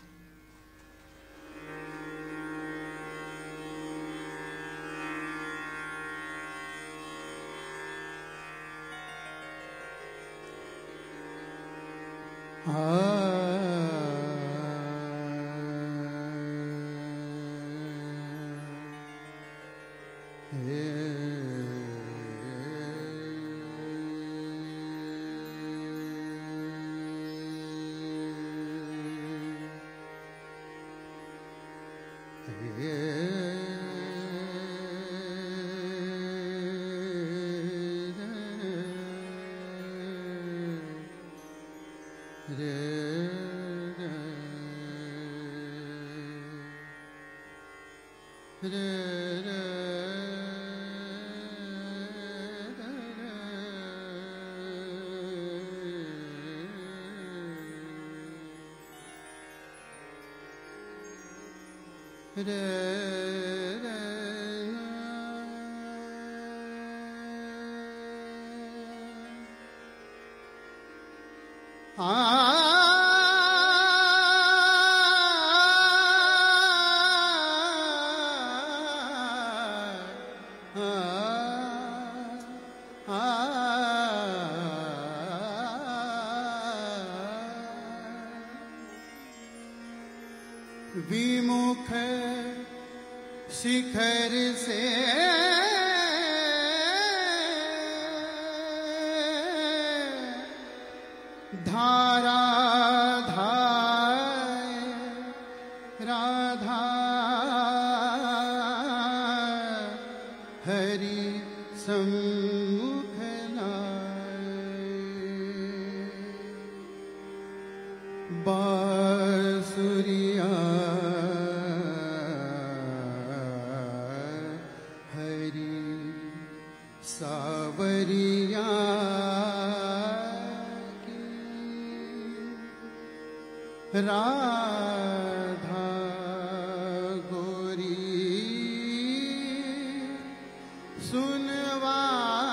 विमुख शिखर से धारा धाय राधा हरि सम्मुख बांसुरिया हरि सावरिया राधा गोरी सुनवार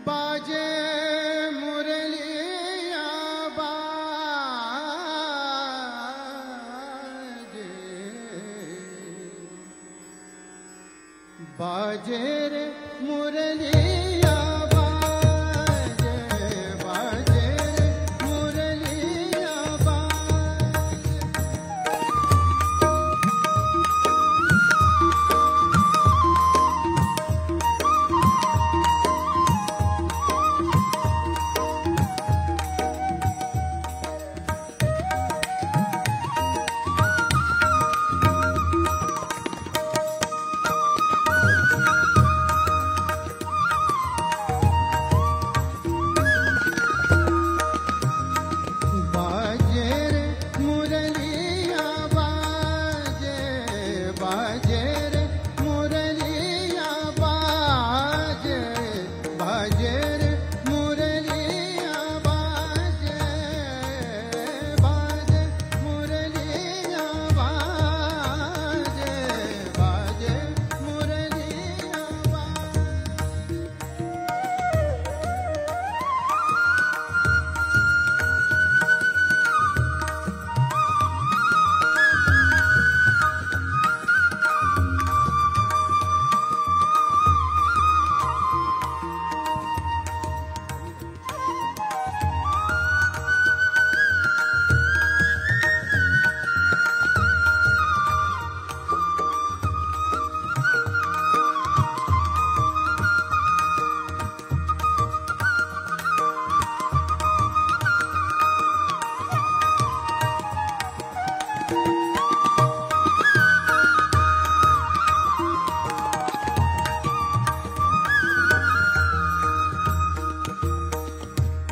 बाजे मुरलिया बाजे रे मुरलिया बाजे बाजे रे मुरलिया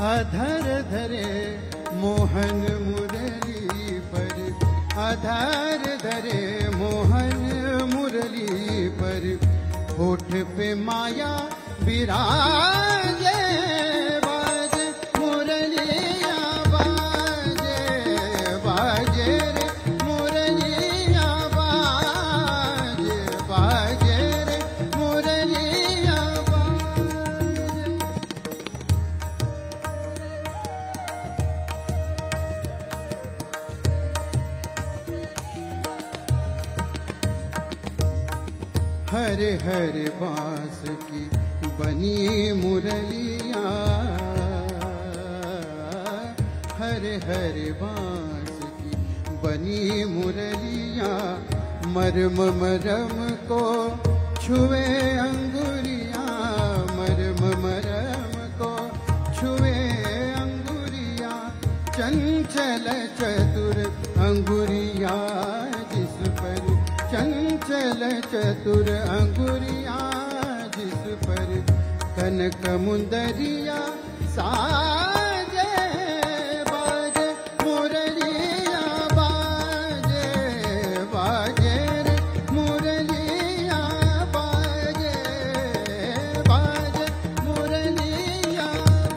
अधर धरे मोहन मुरली पर अधर धरे मोहन मुरली पर होठ पे माया विराजे बाजे मुरलिया बाजे हरे हरे बांस की बनी मुरलिया, हरे हरे बांस की बनी मुरलिया, मरम मरम को छुए अंगुरिया, मरम मरम को छुए अंगुरिया, चंचल चतुर अंगुरिया जिस पर, चंचल चतुर अंगुरिया जिस पर, कनक मुंदरिया साजे बाजे मुरलिया, बाजे बाजे रे मुरलिया, बाजे बाजे मुरलिया,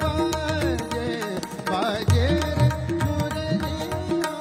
बाजे बाजे रे मुरलिया।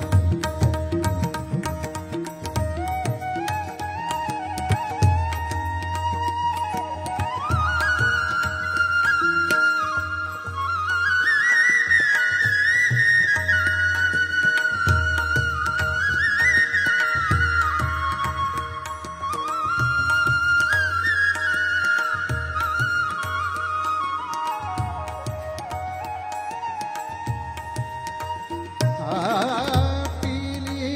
पीली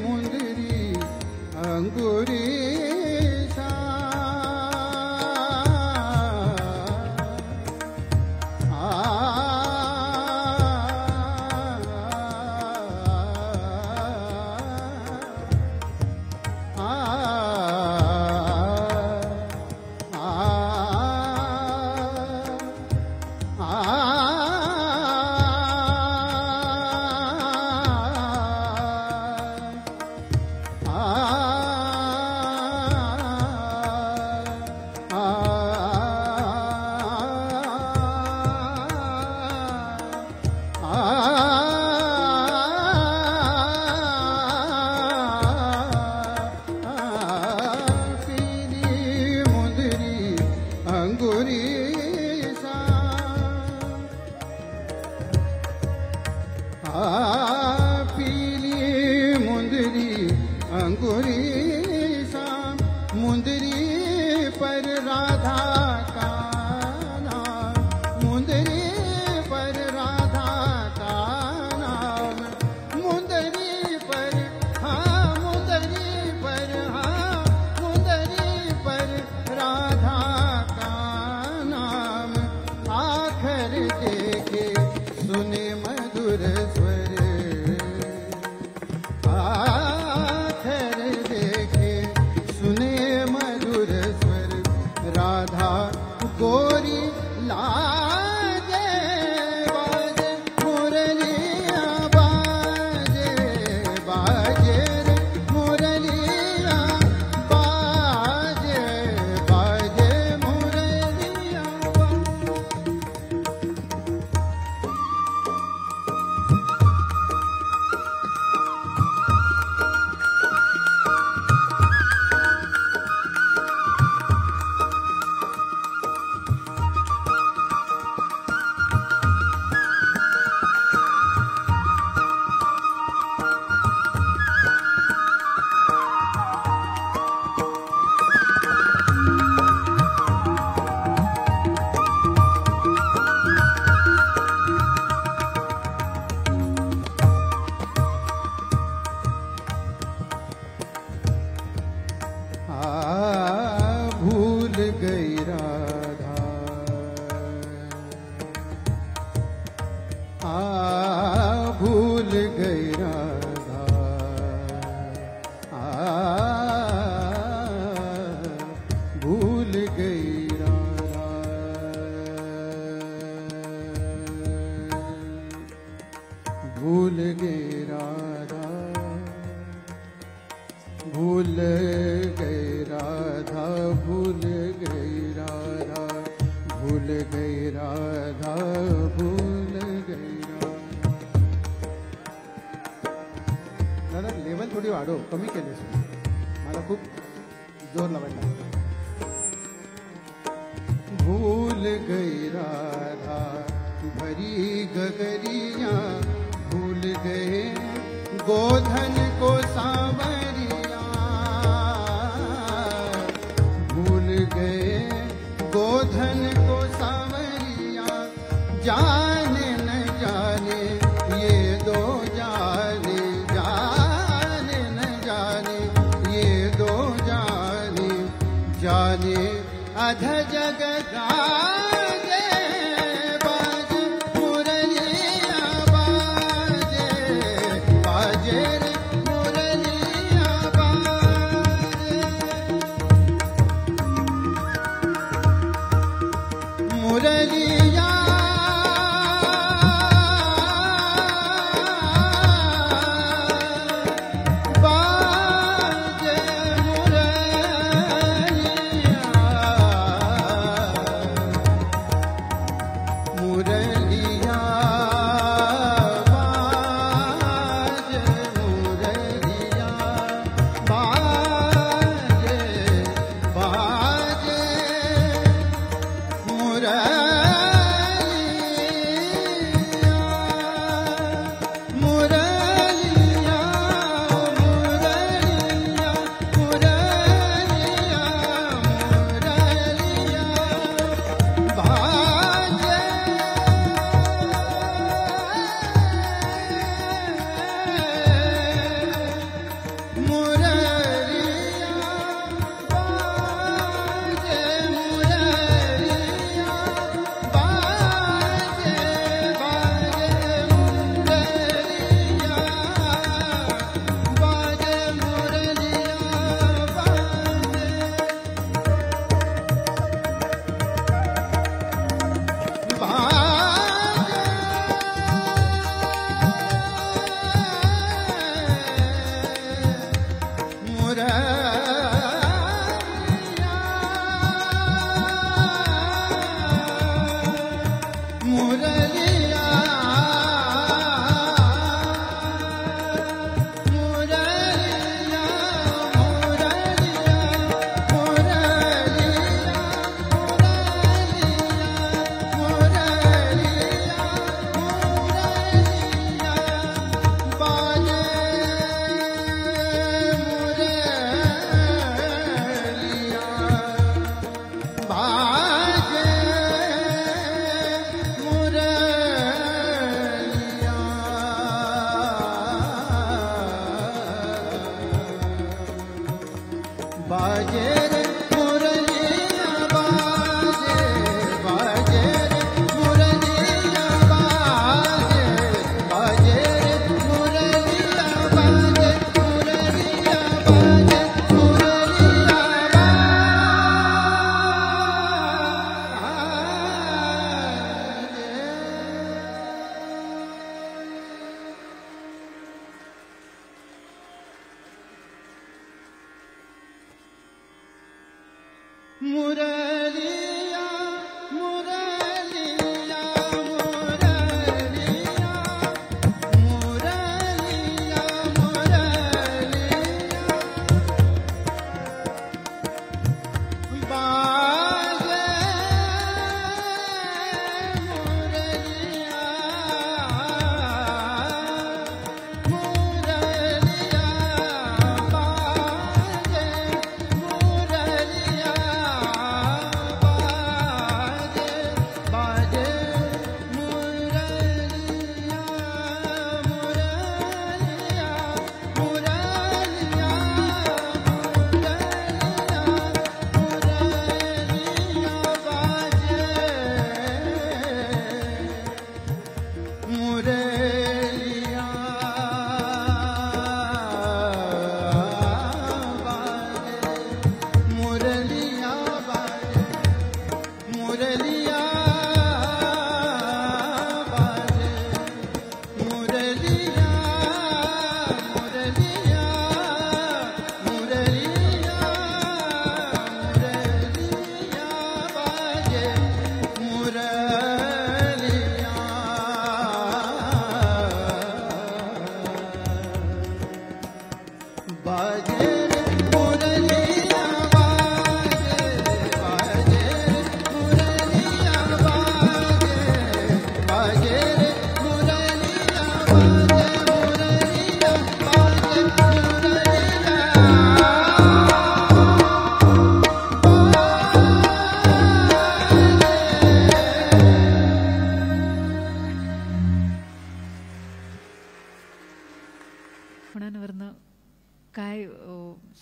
मुंदरी अंगूरी सा, पीली मुंदरी अंगूरी सा, मुंदरी पर राधा का नाम, मुंदरी पर राधा का नाम, मुंदरी पर हाँ, मुंदरी पर हाँ, मुंदरी पर राधा का नाम, आखर देखे सुने मधुर स्वर, आखर देखे सुने मधुर स्वर, राधा गोरी लागे बाजे मुरलिया, बाजे बाजे रे मुरलिया, बाजे बाजे मुरलिया। भूल गई राधा, भूल गई राधा, भूल गई राधा, भूल गई राधा, भूल गई राधा, भूल गई राधा, भूल गई राधा, भूल गई राधा। दादा लेवल थोडी वाढव, कमी केलीस मला खूप जोर लावायला लागला. भूल गई राधा भरी गगरिया, भूल गए गोधन को सांवरिया, गए गोधन को सांवरिया, जाने न जाने ये दो जाने, जाने न जाने ये दो जाने, जाने अध जग गाजे बाजे मुरलिया बाजे, बाजे रे मुरलिया बाजे, मुरलिया बाजे, मुरलिया बाजे, मुरलिया बाजे, बाजे मुरलिया, मुरलिया, मुरलिया, मुरलिया, मुरलिया बाजे, मुरलिया बाजे, मुरलिया बाजे, बाजे मुरलिया बाजे, मुरलिया मुरलिया, मुरलिया, बाजे रे मुरलिया बाजे, बाजे रे मुरलिया बाजे, बाजे रे मुरलिया बाजे, मुरलिया बाजे, मुरलिया मुरलिया, मुरलिया, मुरलिया, मुरलिया, मुरलिया बाजे, मुरलिया, मुरलिया बाजे, मुरलिया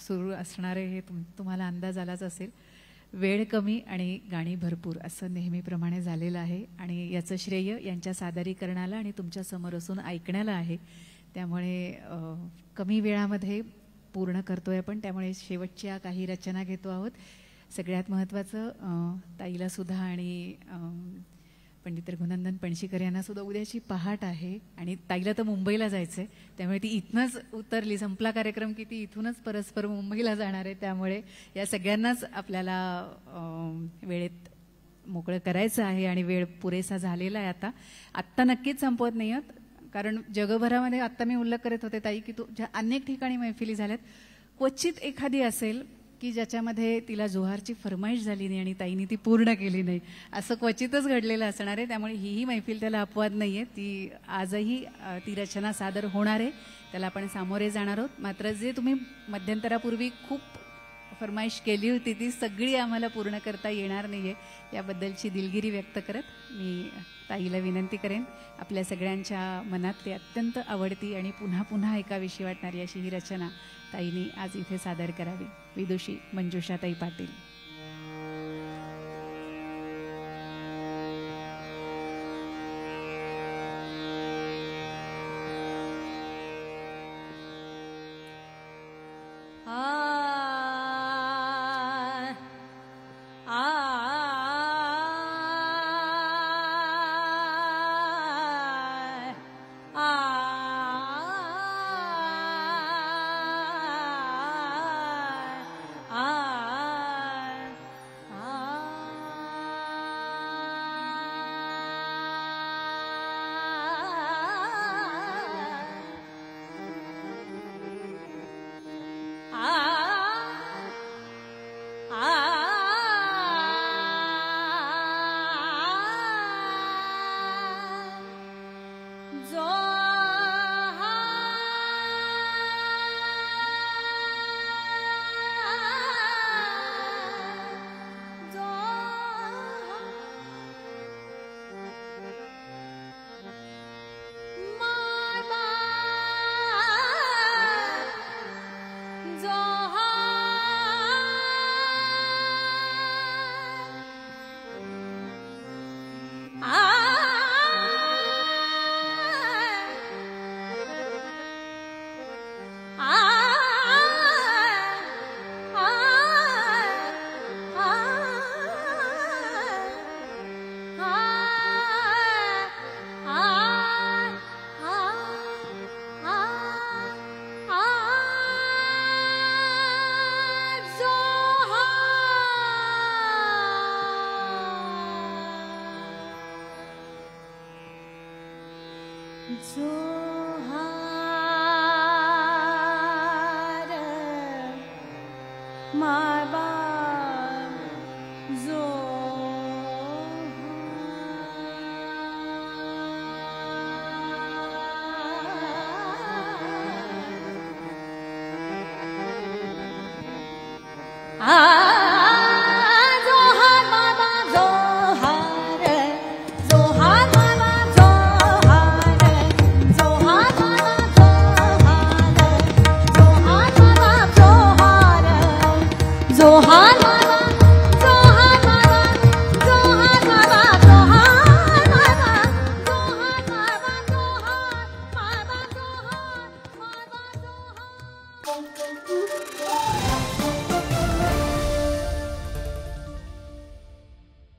सुरू असणार आहे हे तुम्हाला अंदाज आलाच असेल. वेळ कमी आणि गाणी भरपूर असं नेहमीप्रमाणे झालेलं आहे आणि याचं श्रेय यांच्या सादरीकरणाला आणि तुमच्या समोर असून ऐकण्याला आहे. त्यामुळे कमी वेळामध्ये पूर्ण करतोय आपण, त्यामुळे शेवटच्या काही रचना घेतो आहोत. सगळ्यात महत्त्वाचं ताईला सुद्धा आणि पंडित रघुनंदन पणशीकर यांना सुद्धा उद्याची पहाट आहे आणि ताईला तर मुंबईला जायचं आहे, त्यामुळे ती इथनंच उतरली. संपला कार्यक्रम की ती इथूनच परस्पर मुंबईला जाणार आहे. त्यामुळे या सगळ्यांनाच आपल्याला वेळेत मोकळं करायचं आहे आणि वेळ पुरेसा झालेला आहे. आत्ता नक्कीच संपवत नाही आहोत, कारण जगभरामध्ये आत्ता मी उल्लेख करत होते ताई की ज्या अनेक ठिकाणी मैफिली झाल्यात, क्वचित एखादी असेल की ज्याच्यामध्ये तिला जोहारची फरमाईश झाली नाही आणि ताईनी ती पूर्ण केली नाही, असं क्वचितच घडलेलं असणार आहे. त्यामुळे ही मैफिल त्याला अपवाद नाही आहे. ती आजही ती रचना सादर होणार आहे, त्याला आपण सामोरे जाणार आहोत. मात्र जे तुम्ही मध्यंतरापूर्वी खूप फरमाईश केली होती ती सगळी आम्हाला पूर्ण करता येणार नाही आहे, याबद्दलची दिलगिरी व्यक्त करत मी ताईला विनंती करेन, आपल्या सगळ्यांच्या मनातली अत्यंत आवडती आणि पुन्हा पुन्हा ऐकावीशी वाटणारी अशी ही रचना ताईंनी आज इथे सादर करावी. विदुषी मंजुषाताई पाटील. जोहार माय बा जो